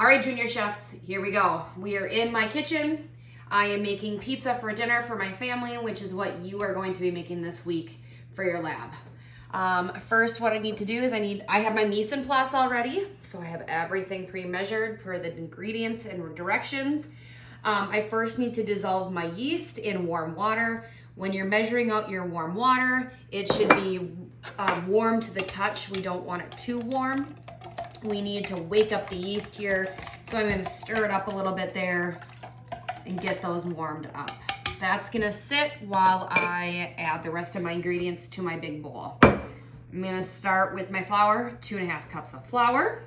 All right, junior chefs, here we go. We are in my kitchen. I am making pizza for dinner for my family, which is what you are going to be making this week for your lab. First, what I need to do is I have my mise en place already, so I have everything pre-measured per the ingredients and directions. I first need to dissolve my yeast in warm water. When you're measuring out your warm water, it should be warm to the touch. We don't want it too warm. We need to wake up the yeast here, so I'm going to stir it up a little bit there and get those warmed up. That's going to sit while I add the rest of my ingredients to my big bowl. I'm going to start with my flour, 2.5 cups of flour,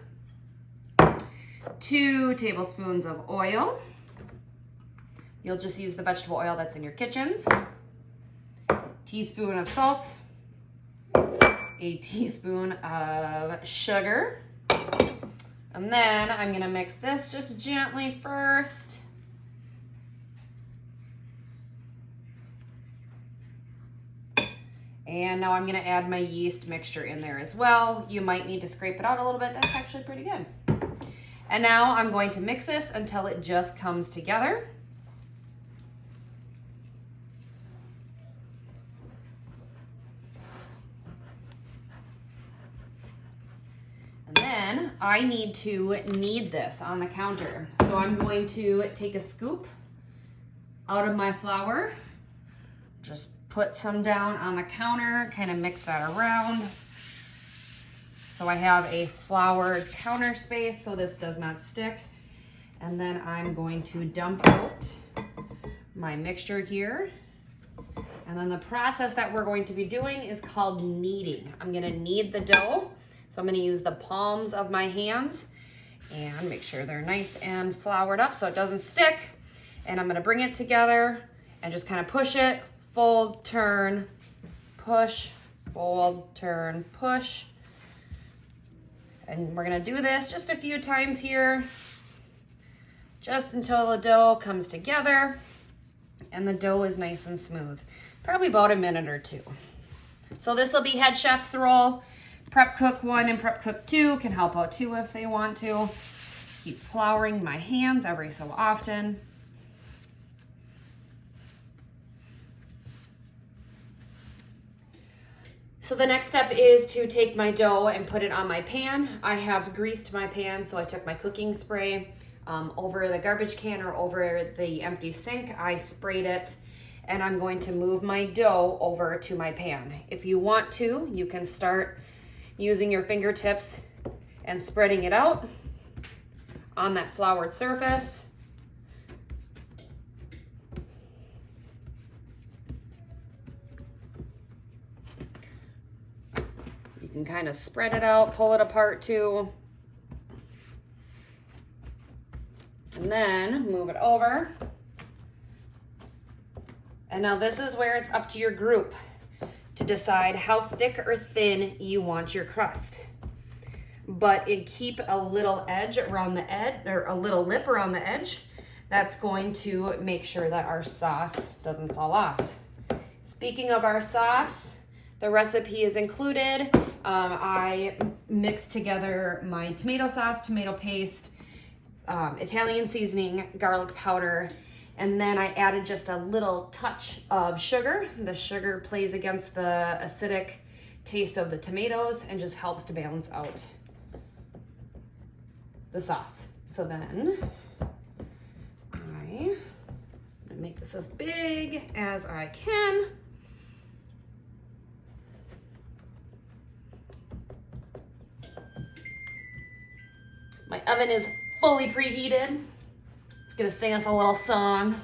2 tablespoons of oil. You'll just use the vegetable oil that's in your kitchens. Teaspoon of salt, a teaspoon of sugar. And then I'm gonna mix this just gently first. And now I'm gonna add my yeast mixture in there as well. You might need to scrape it out a little bit. That's actually pretty good. And now I'm going to mix this until it just comes together. And then I need to knead this on the counter. So I'm going to take a scoop out of my flour, just put some down on the counter, kind of mix that around. So I have a floured counter space so this does not stick. And then I'm going to dump out my mixture here. And then the process that we're going to be doing is called kneading. I'm gonna knead the dough. So I'm gonna use the palms of my hands and make sure they're nice and floured up so it doesn't stick. And I'm gonna bring it together and just kind of push it, fold, turn, push, fold, turn, push. And we're gonna do this just a few times here, just until the dough comes together and the dough is nice and smooth. Probably about a minute or two. So this will be head chef's roll. Prep cook 1 and prep cook 2 can help out too if they want to. Keep flouring my hands every so often. So the next step is to take my dough and put it on my pan. I have greased my pan, so I took my cooking spray over the garbage can or over the empty sink. I sprayed it, and I'm going to move my dough over to my pan. If you want to, you can start using your fingertips and spreading it out on that floured surface. You can kind of spread it out, pull it apart too. And then move it over. And now this is where it's up to your group to decide how thick or thin you want your crust. But keep a little edge around the edge, or a little lip around the edge. That's going to make sure that our sauce doesn't fall off. Speaking of our sauce, the recipe is included. I mixed together my tomato sauce, tomato paste, Italian seasoning, garlic powder, and then I added just a little touch of sugar. The sugar plays against the acidic taste of the tomatoes and just helps to balance out the sauce. So then I'm gonna make this as big as I can. My oven is fully preheated. It's gonna sing us a little song.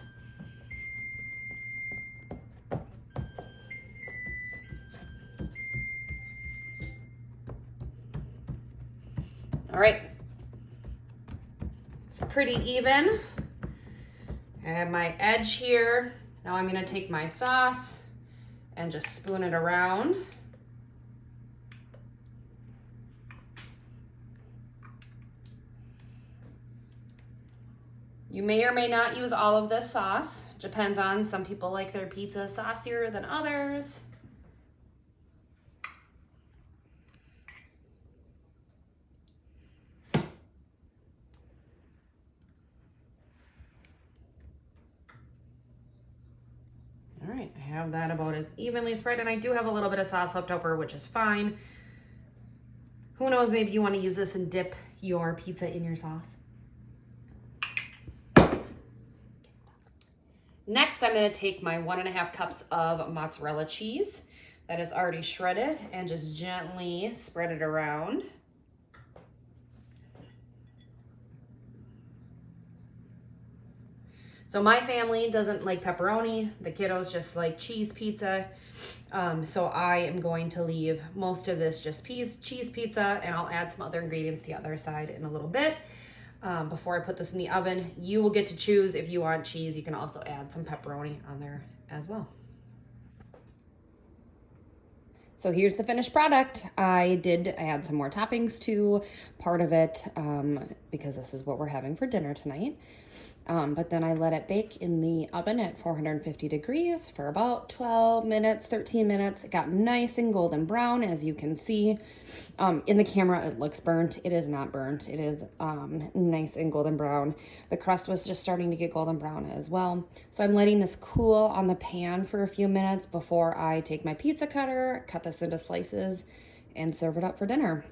All right, it's pretty even. I have my edge here. Now I'm gonna take my sauce and just spoon it around. You may or may not use all of this sauce. Depends on, some people like their pizza saucier than others. have that about as evenly spread. And I do have a little bit of sauce left over, which is fine. Who knows, maybe you want to use this and dip your pizza in your sauce. Next, I'm going to take my 1.5 cups of mozzarella cheese that is already shredded and just gently spread it around. So my family doesn't like pepperoni. The kiddos just like cheese pizza. So I am going to leave most of this just cheese pizza, and I'll add some other ingredients to the other side in a little bit. Before I put this in the oven, you will get to choose if you want cheese. You can also add some pepperoni on there as well. So here's the finished product. I did add some more toppings to part of it because this is what we're having for dinner tonight. But then I let it bake in the oven at 450 degrees for about 12 minutes, 13 minutes. It got nice and golden brown, as you can see. In the camera, it looks burnt. It is not burnt. It is nice and golden brown. The crust was just starting to get golden brown as well. So I'm letting this cool on the pan for a few minutes before I take my pizza cutter, cut this into slices, and serve it up for dinner.